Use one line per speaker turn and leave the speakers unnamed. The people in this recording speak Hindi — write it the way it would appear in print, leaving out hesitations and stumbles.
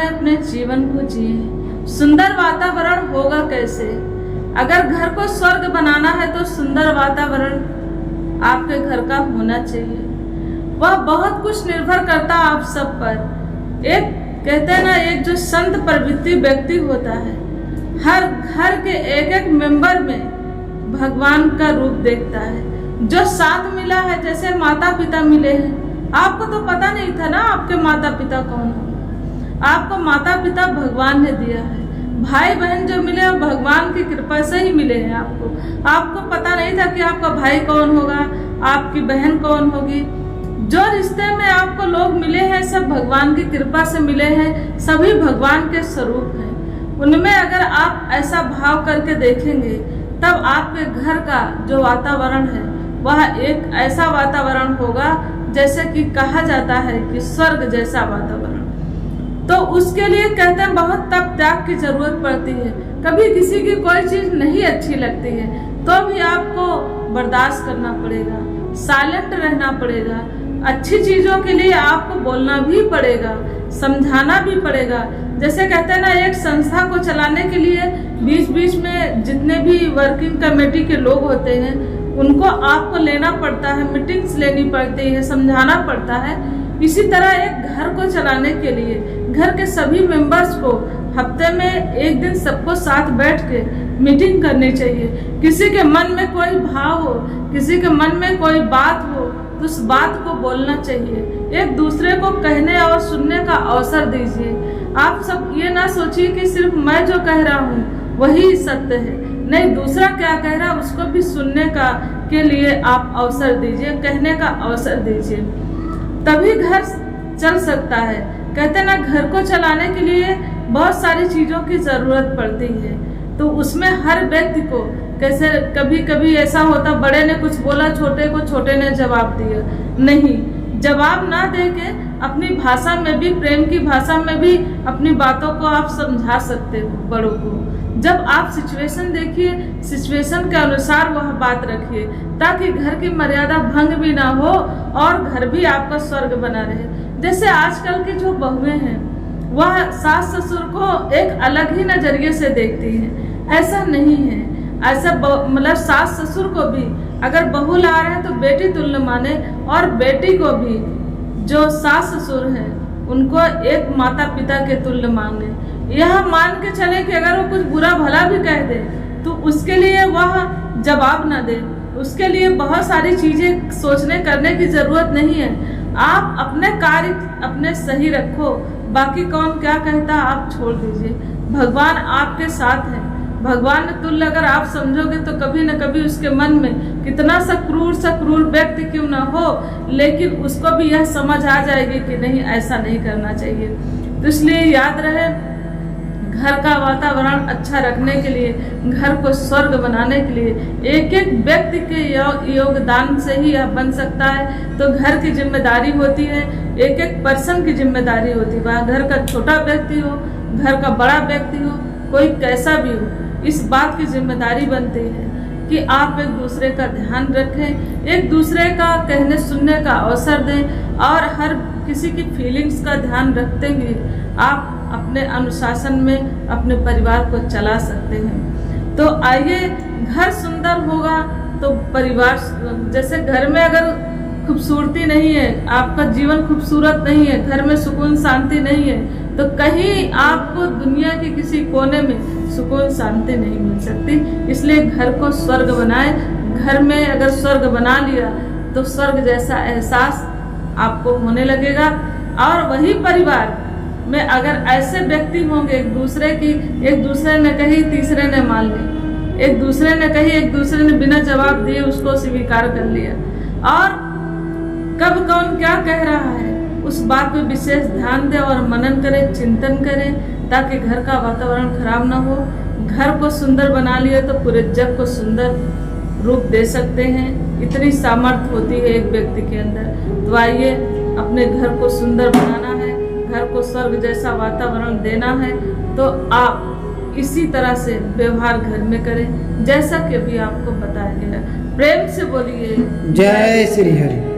अपने जीवन को जिए। सुंदर वातावरण होगा कैसे? अगर घर को स्वर्ग बनाना है तो सुंदर वातावरण आपके घर का होना चाहिए। वह बहुत कुछ निर्भर करता है आप सब पर। एक कहते हैं ना, एक जो संत प्रवृत्ति व्यक्ति होता है, हर घर के एक एक मेंबर में भगवान का रूप देखता है। जो साथ मिला है, जैसे माता पिता मिले हैं, आपको तो पता नहीं था ना आपके माता पिता कौन हो। आपको माता पिता भगवान ने दिया है। भाई बहन जो मिले वो भगवान की कृपा से ही मिले हैं आपको पता नहीं था कि आपका भाई कौन होगा, आपकी बहन कौन होगी। जो रिश्ते में आपको लोग मिले हैं सब भगवान की कृपा से मिले हैं, सभी भगवान के स्वरूप हैं। उनमें अगर आप ऐसा भाव करके देखेंगे तब आपके घर का जो वातावरण है वह एक ऐसा वातावरण होगा जैसे कि कहा जाता है कि स्वर्ग जैसा वातावरण। तो उसके लिए कहते हैं बहुत तप त्याग की जरूरत पड़ती है। कभी किसी की कोई चीज नहीं अच्छी लगती है तो भी आपको बर्दाश्त करना पड़ेगा, साइलेंट रहना पड़ेगा। अच्छी चीजों के लिए आपको बोलना भी पड़ेगा, समझाना भी पड़ेगा। जैसे कहते हैं ना, एक संस्था को चलाने के लिए बीच बीच में जितने भी वर्किंग कमेटी के लोग होते हैं उनको आपको लेना पड़ता है, मीटिंग्स लेनी पड़ती है, समझाना पड़ता है। इसी तरह एक घर को चलाने के लिए घर के सभी मेंबर्स को हफ्ते में एक दिन सबको साथ बैठ के मीटिंग करनी चाहिए। किसी के मन में कोई भाव हो, किसी के मन में कोई बात हो तो उस बात को बोलना चाहिए। एक दूसरे को कहने और सुनने का अवसर दीजिए। आप सब ये ना सोचिए कि सिर्फ मैं जो कह रहा हूँ वही सत्य है, नहीं, दूसरा क्या कह रहा है उसको भी सुनने का के लिए आप अवसर दीजिए, कहने का अवसर दीजिए, तभी घर चल सकता है। कहते ना, घर को चलाने के लिए बहुत सारी चीजों की जरूरत पड़ती है, तो उसमें हर व्यक्ति को कैसे कभी कभी ऐसा होता बड़े ने कुछ बोला छोटे को, छोटे ने जवाब दिया। नहीं, जवाब ना देके अपनी भाषा में भी, प्रेम की भाषा में भी अपनी बातों को आप समझा सकते हो बड़ों को। जब आप सिचुएशन देखिए, सिचुएशन के अनुसार वह बात रखिए ताकि घर की मर्यादा भंग भी ना हो और घर भी आपका स्वर्ग बना रहे। जैसे आजकल की जो बहुएं हैं वह सास ससुर को एक अलग ही नजरिए से देखती हैं। ऐसा नहीं है, ऐसा मतलब सास ससुर को भी अगर बहू ला रहे हैं तो बेटी तुल्य माने, और बेटी को भी जो सास ससुर हैं उनको एक माता पिता के तुल्य माने। यह मान के चले कि अगर वो कुछ बुरा भला भी कह दे तो उसके लिए वह जवाब ना दे, उसके लिए बहुत सारी चीजें सोचने करने की जरूरत नहीं है। आप अपने कार्य अपने सही रखो, बाकी कौन क्या कहता आप छोड़ दीजिए। भगवान आपके साथ है। भगवान तुल्य अगर आप समझोगे तो कभी न कभी उसके मन में कितना सा क्रूर व्यक्ति क्यों ना हो, लेकिन उसको भी यह समझ आ जाएगी कि नहीं, ऐसा नहीं करना चाहिए। तो इसलिए याद रहे, घर का वातावरण अच्छा रखने के लिए, घर को स्वर्ग बनाने के लिए एक एक व्यक्ति के योगदान से ही यह बन सकता है। तो घर की जिम्मेदारी होती है, एक एक पर्सन की जिम्मेदारी होती है। वह घर का छोटा व्यक्ति हो, घर का बड़ा व्यक्ति हो, कोई कैसा भी हो, इस बात की जिम्मेदारी बनती है कि आप एक दूसरे का ध्यान रखें, एक दूसरे का कहने सुनने का अवसर दें और हर किसी की फीलिंग्स का ध्यान रखते हुए आप अपने अनुशासन में अपने परिवार को चला सकते हैं। तो आइए, घर सुंदर होगा तो परिवार, जैसे घर में अगर खूबसूरती नहीं है, आपका जीवन खूबसूरत नहीं है, घर में सुकून शांति नहीं है, तो कहीं आपको दुनिया के किसी कोने में सुकून शांति नहीं मिल सकती। इसलिए घर को स्वर्ग बनाए। घर में अगर स्वर्ग बना लिया तो स्वर्ग जैसा एहसास आपको होने लगेगा। और वही परिवार में अगर ऐसे व्यक्ति होंगे, एक दूसरे ने कही तीसरे ने मान ली, एक दूसरे ने कही एक दूसरे ने बिना जवाब दिए उसको स्वीकार कर लिया, और कब कौन क्या कह रहा है उस बात पे विशेष ध्यान दें और मनन करें, चिंतन करें, ताकि घर का वातावरण खराब ना हो। घर को सुंदर बना लिए तो पूरे जग को सुंदर रूप दे सकते हैं। इतनी सामर्थ्य होती है एक व्यक्ति के अंदर। तो आइए, अपने घर को सुंदर बनाना है, घर को स्वर्ग जैसा वातावरण देना है, तो आप इसी तरह से व्यवहार घर में करें जैसा कि अभी आपको बताया गया। प्रेम से बोलिए
जय श्री हरि।